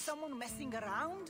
someone messing around?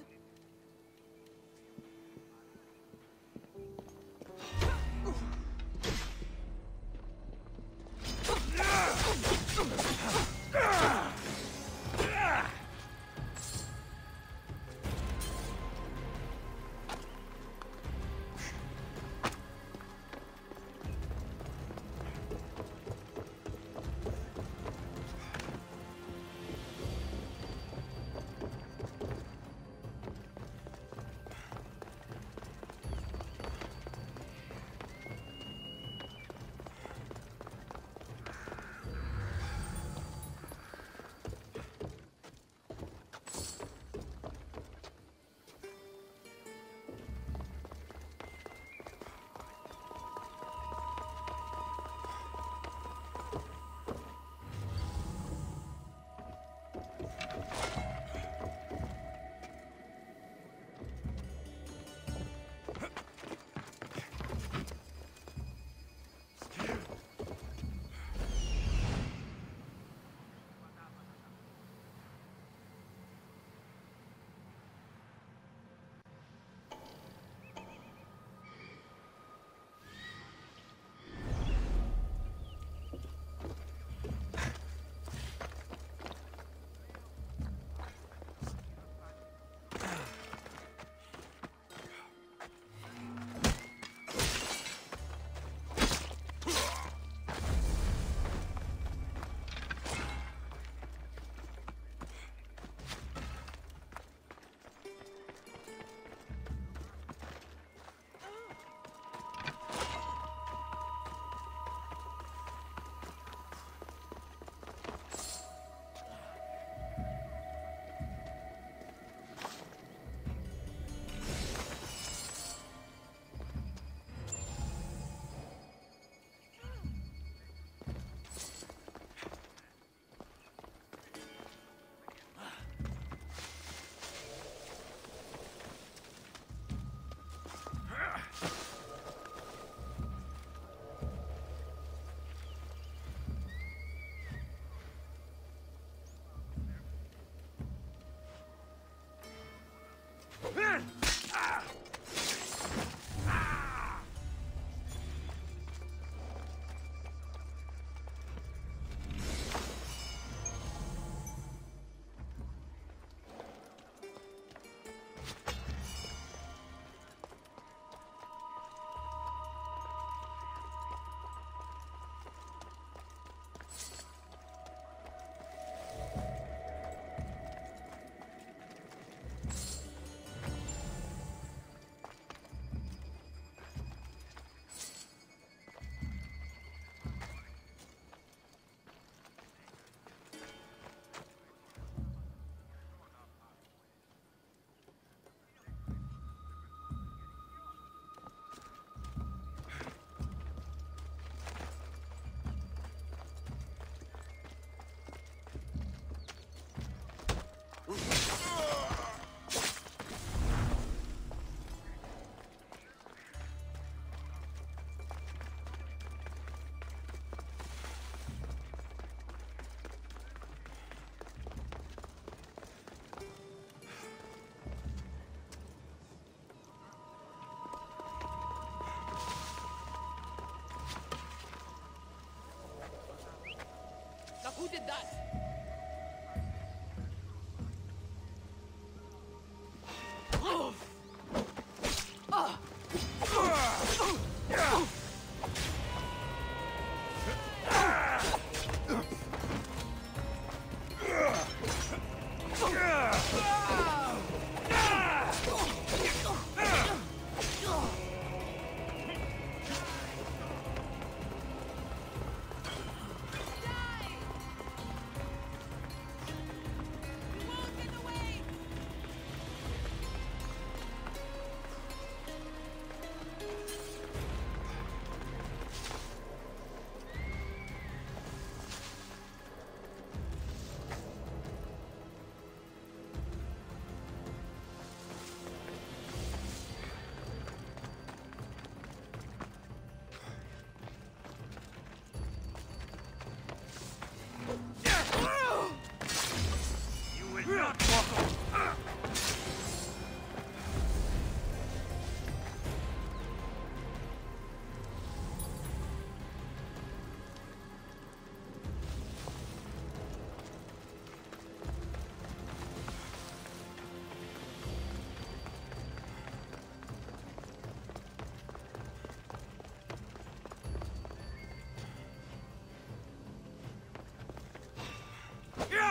Who did that?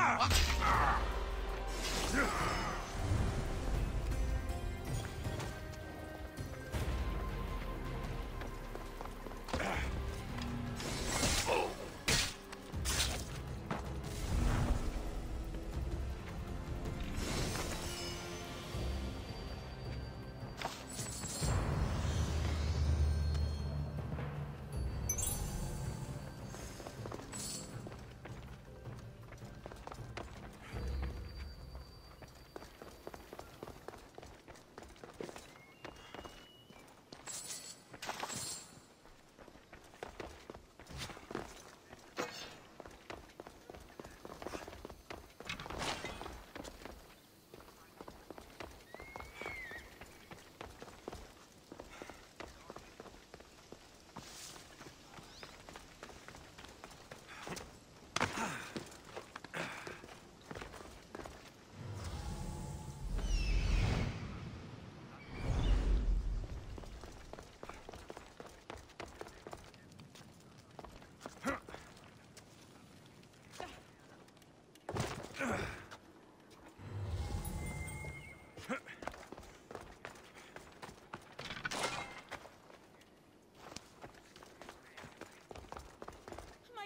My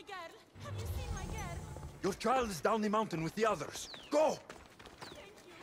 girl! Have you seen my girl? Your child is down the mountain with the others. Go! Thank you.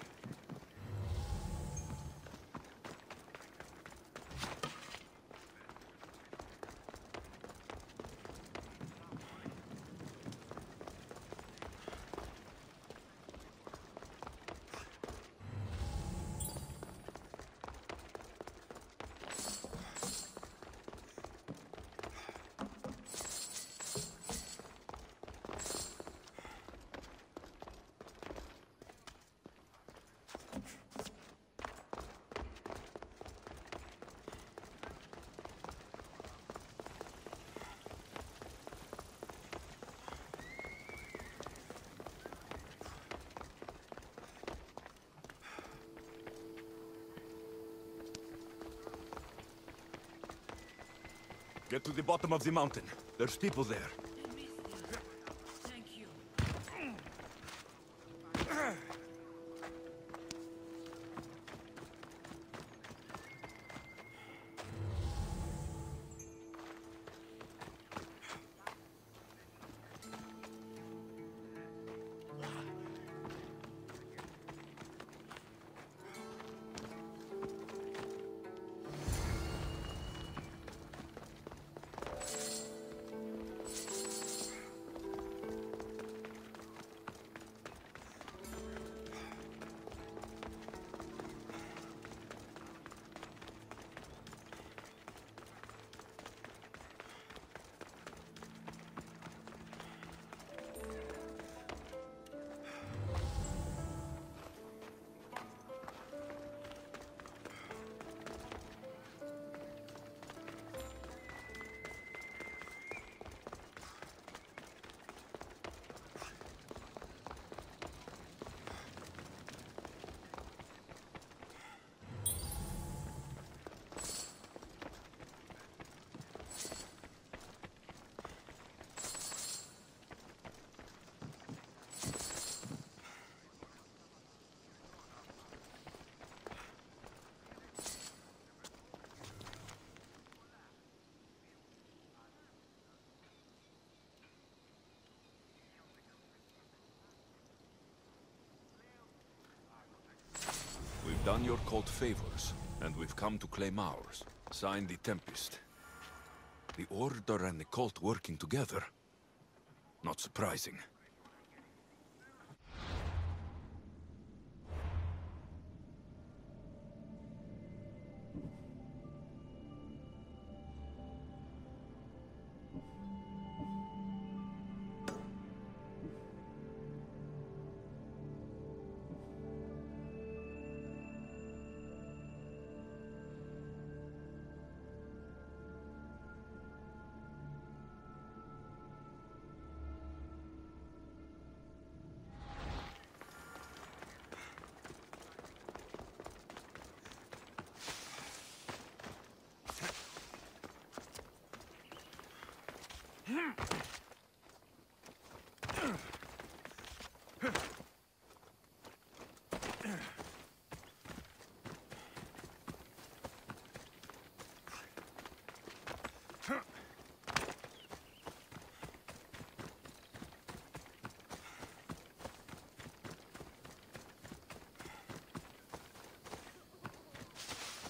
Get to the bottom of the mountain. There's people there. Thank you. We've done your cult favors, and we've come to claim ours. Signed the Tempest. The Order and the cult working together. Not surprising.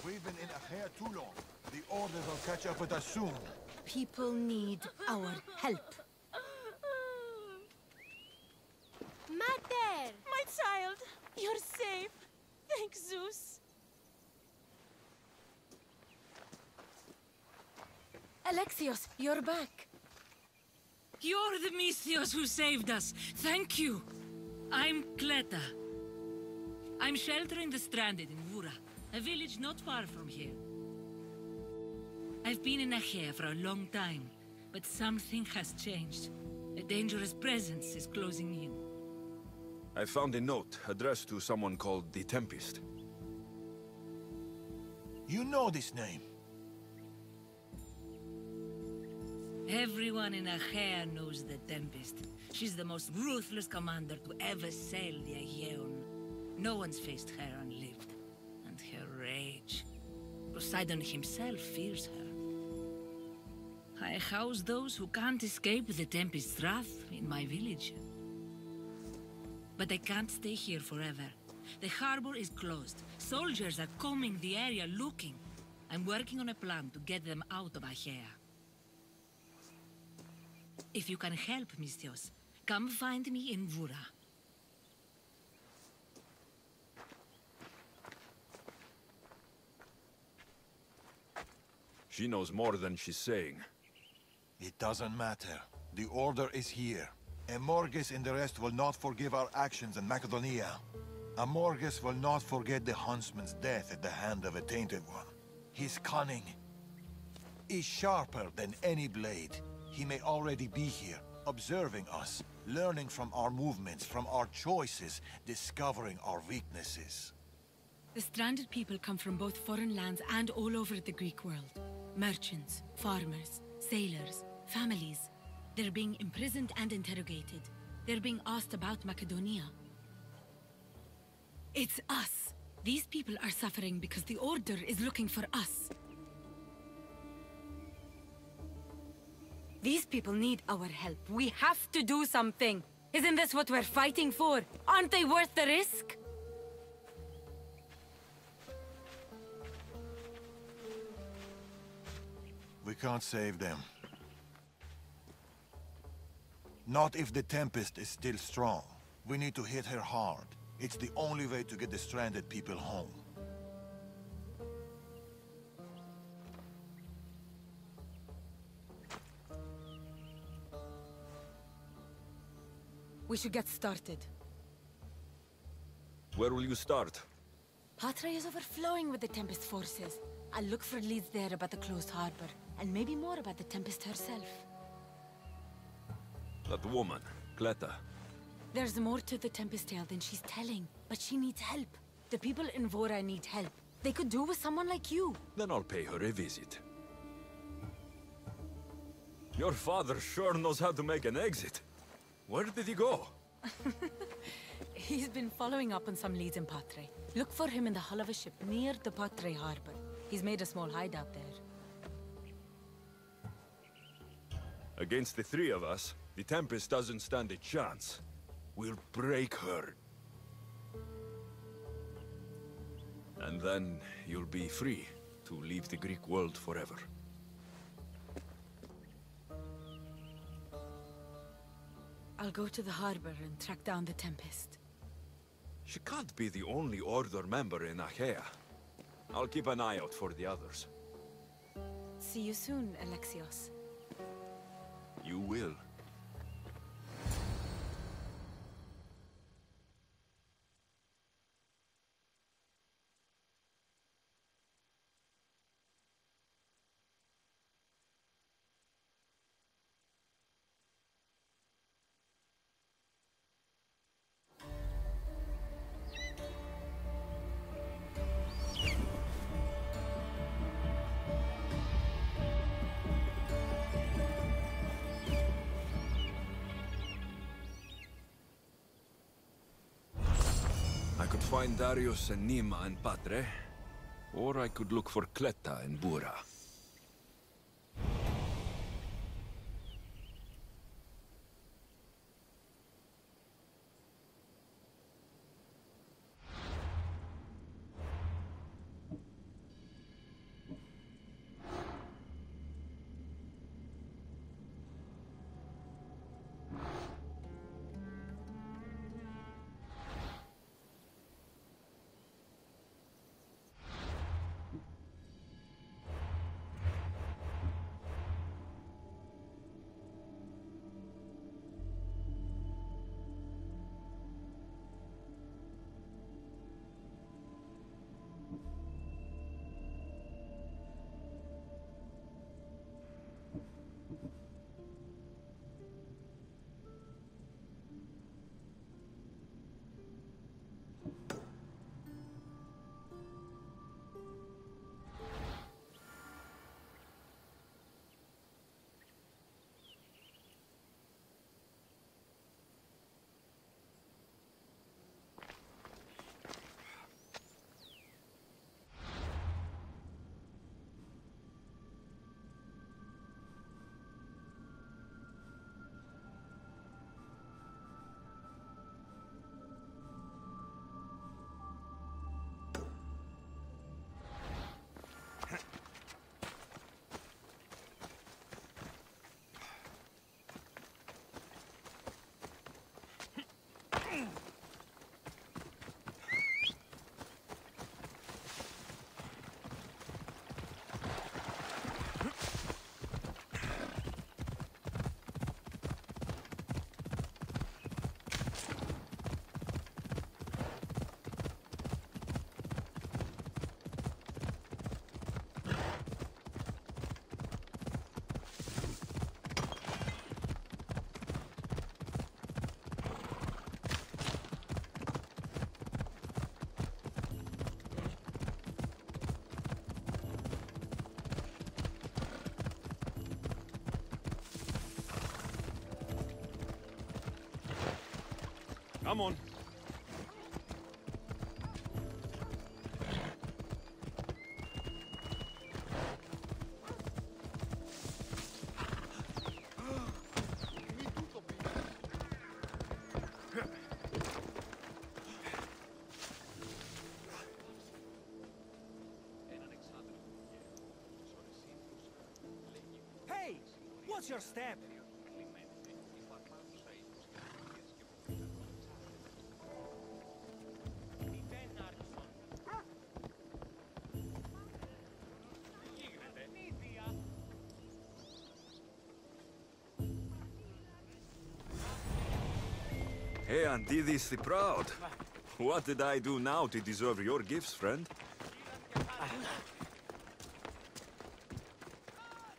We've been in Achaia too long. The Order will catch up with us soon. People need our help. Mater! My child! You're safe! Thank Zeus! Alexios, you're back. You're the Mystios who saved us. Thank you. I'm Kleta. I'm sheltering the stranded in Vura, a village not far from here. I've been in Achaia for a long time, but something has changed. A dangerous presence is closing in. I found a note addressed to someone called the Tempest. You know this name. Everyone in Achaia knows the Tempest. She's the most ruthless commander to ever sail the Aegean. No one's faced her unlived. And her rage. Poseidon himself fears her. I house those who can't escape the Tempest's wrath in my village. But I can't stay here forever. The harbor is closed. Soldiers are combing the area looking. I'm working on a plan to get them out of Achaia. If you can help, Mystios, come find me in Vura. She knows more than she's saying. It doesn't matter. The Order is here. Amorges and the rest will not forgive our actions in Macedonia. Amorges will not forget the huntsman's death at the hand of a tainted one. His cunning is sharper than any blade. He may already be here, observing us, learning from our movements, from our choices, discovering our weaknesses. The stranded people come from both foreign lands and all over the Greek world. Merchants, farmers, sailors, families. They're being imprisoned and interrogated. They're being asked about Macedonia. It's us. These people are suffering because the Order is looking for us. These people need our help. We have to do something. Isn't this what we're fighting for? Aren't they worth the risk? We can't save them. Not if the Tempest is still strong. We need to hit her hard. It's the only way to get the stranded people home. We should get started. Where will you start? Patra is overflowing with the Tempest forces. I'll look for leads there about the closed harbor, and maybe more about the Tempest herself. That woman, Kleta. There's more to the Tempest tale than she's telling, but she needs help. The people in Vora need help. They could do with someone like you. Then I'll pay her a visit. Your father sure knows how to make an exit. Where did he go? He's been following up on some leads in Patre. Look for him in the hull of a ship near the Patre harbor. He's made a small hideout there. Against the three of us, the Tempest doesn't stand a chance. We'll break her. And then you'll be free to leave the Greek world forever. I'll go to the harbor and track down the Tempest. She can't be the only Order member in Achaia. I'll keep an eye out for the others. See you soon, Alexios. You will. find Darius and Nima and Patre, or I could look for Kletta and Bura. Come on. Hey! What's your step? Hey, Antidis the Proud. What did I do now to deserve your gifts, friend?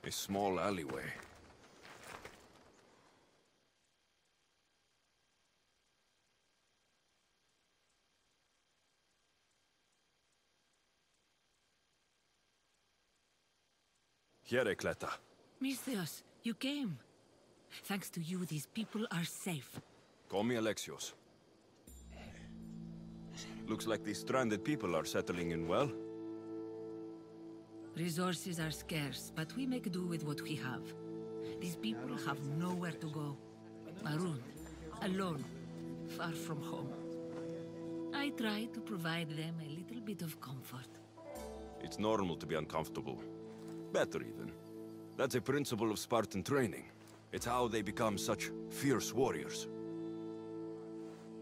A small alleyway. Heraklesa. Misthios, you came. Thanks to you, these people are safe. Call me Alexios. Looks like these stranded people are settling in well. Resources are scarce, but we make do with what we have. These people have nowhere to go. Marooned, alone, far from home. I try to provide them a little bit of comfort. It's normal to be uncomfortable. Better even. That's a principle of Spartan training. It's how they become such fierce warriors.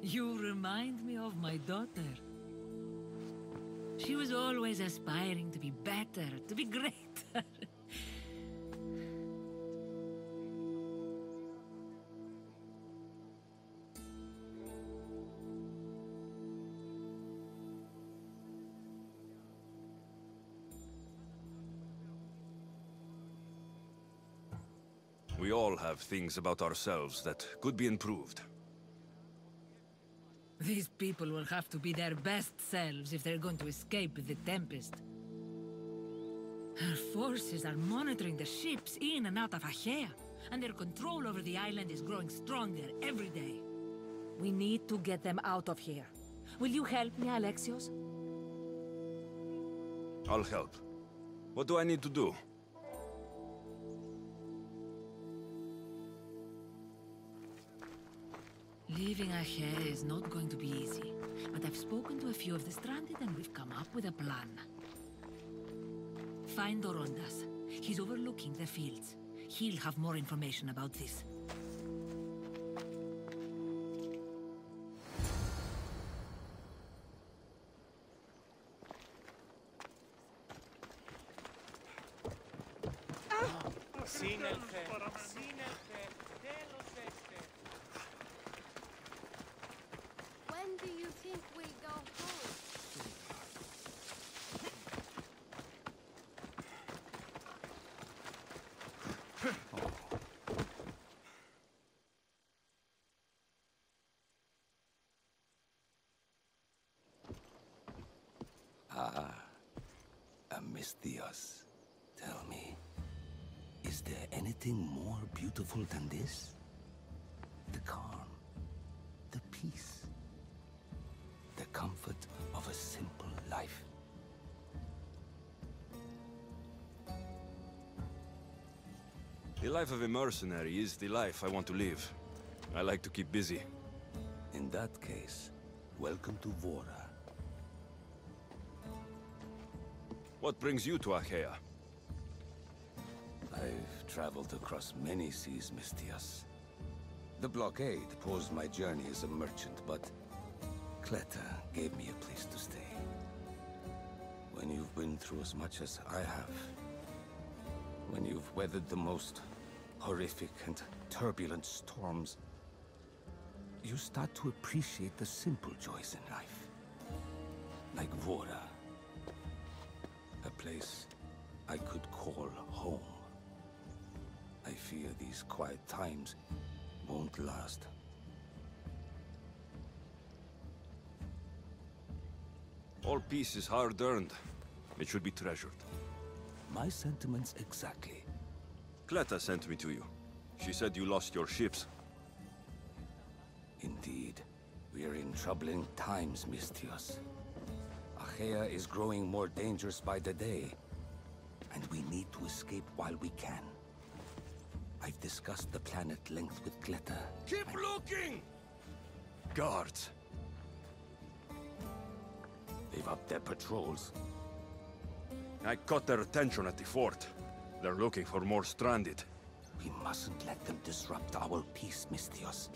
You remind me of my daughter. She was always aspiring to be better, to be greater. We all have things about ourselves that could be improved. These people will have to be their best selves if they're going to escape the Tempest. Her forces are monitoring the ships in and out of Achaea, and their control over the island is growing stronger every day. We need to get them out of here. Will you help me, Alexios? I'll help. What do I need to do? Leaving Achaea is not going to be easy, but I've spoken to a few of the stranded and we've come up with a plan. Find Dorondas. He's overlooking the fields. He'll have more information about this. When do you think we go home? Amisthios, tell me, is there anything more beautiful than this? The calm, the peace, the comfort of a simple life. The life of a mercenary is the life I want to live. I like to keep busy. In that case, welcome to Vora. What brings you to Achaea? I've traveled across many seas, Mistias. The blockade posed my journey as a merchant, but Cleta gave me a place to stay. When you've been through as much as I have, when you've weathered the most horrific and turbulent storms, you start to appreciate the simple joys in life. Like Vora. A place I could call home. I fear these quiet times won't last. All peace is hard-earned. It should be treasured. My sentiments exactly. Cleta sent me to you. She said you lost your ships. Indeed. We are in troubling times, Mistios. Achaea is growing more dangerous by the day, and we need to escape while we can. I've discussed the plan at length with Cleta. Keep looking! Guards. They've upped their patrols. I caught their attention at the fort. They're looking for more stranded. We mustn't let them disrupt our peace, Mistios.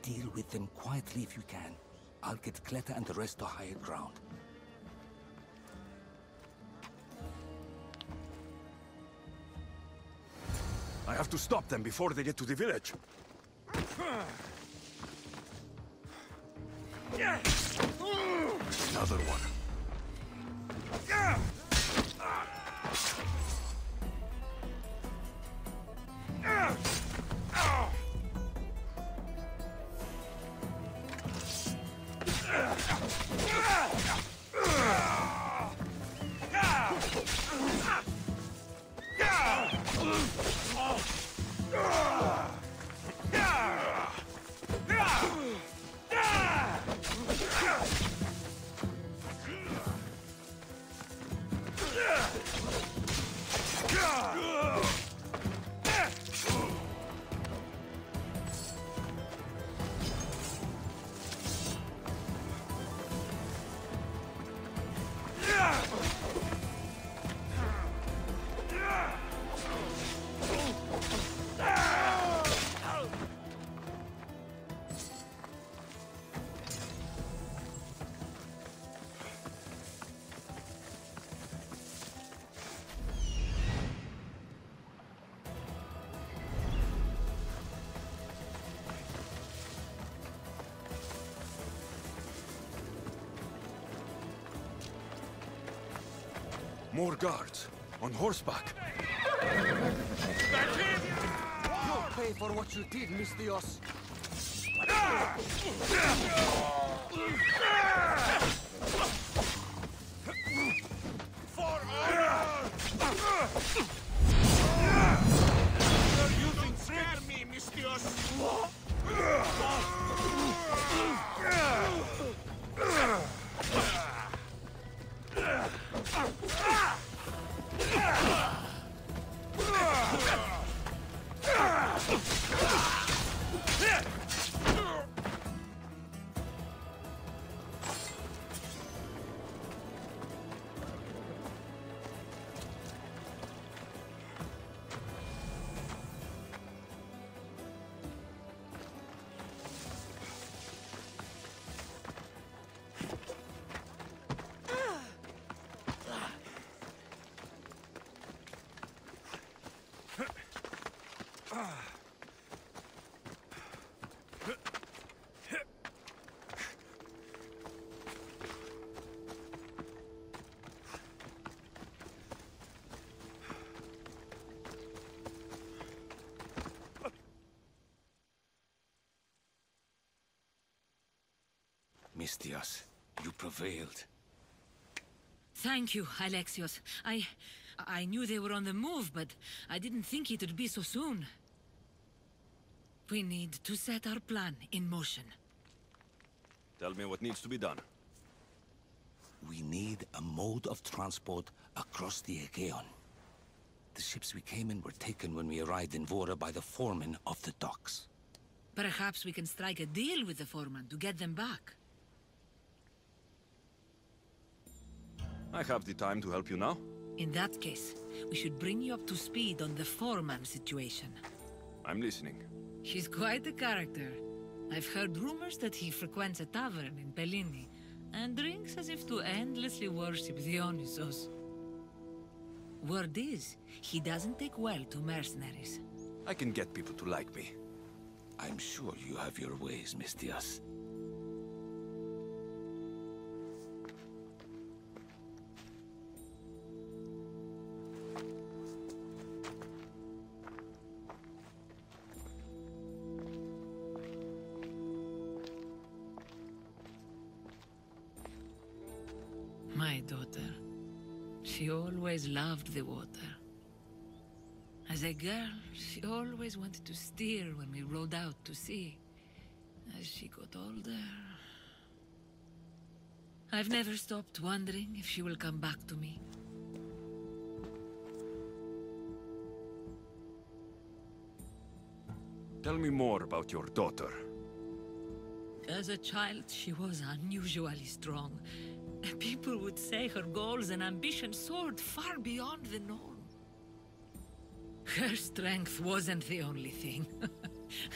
Deal with them quietly if you can. I'll get Cleta and the rest to higher ground. I have to stop them before they get to the village. Another one. More guards, on horseback. You'll pay for what you did, Mistios. You don't scare me, Mistios! Mistios, you prevailed. Thank you, Alexios. I knew they were on the move, but I didn't think it would be so soon. We need to set our plan in motion. Tell me what needs to be done. We need a mode of transport across the Aegean. The ships we came in were taken when we arrived in Vora by the foreman of the docks. Perhaps we can strike a deal with the foreman to get them back. I have the time to help you now. In that case, we should bring you up to speed on the foreman situation. I'm listening. He's quite a character. I've heard rumors that he frequents a tavern in Pellini, and drinks as if to endlessly worship Dionysos. Word is, he doesn't take well to mercenaries. I can get people to like me. I'm sure you have your ways, Mistios. My daughter. She always loved the water. As a girl, she always wanted to steer when we rowed out to sea. As she got older... I've never stopped wondering if she will come back to me. Tell me more about your daughter. As a child, she was unusually strong. People would say her goals and ambitions soared far beyond the norm. Her strength wasn't the only thing.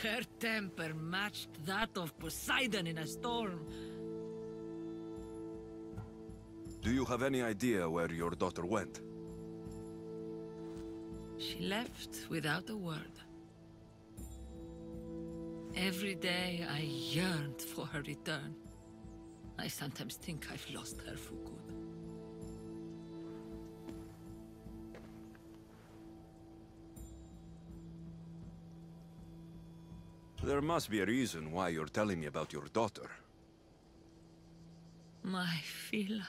Her temper matched that of Poseidon in a storm. Do you have any idea where your daughter went? She left without a word. Every day I yearned for her return. I sometimes think I've lost her for good. There must be a reason why you're telling me about your daughter. My Fila.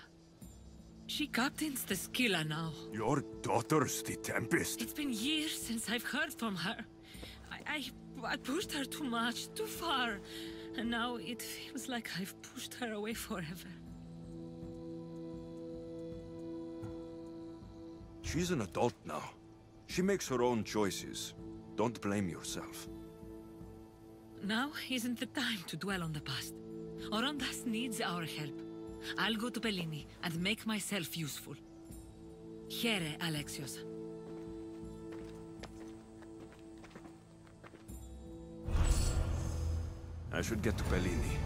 She captains the Scylla now. Your daughter's the Tempest? It's been years since I've heard from her. I pushed her too much, too far. And now it feels like I've pushed her away forever. She's an adult now. She makes her own choices. Don't blame yourself. Now isn't the time to dwell on the past. Orondas needs our help. I'll go to Pellini and make myself useful. Here, Alexios. I should get to Pellini.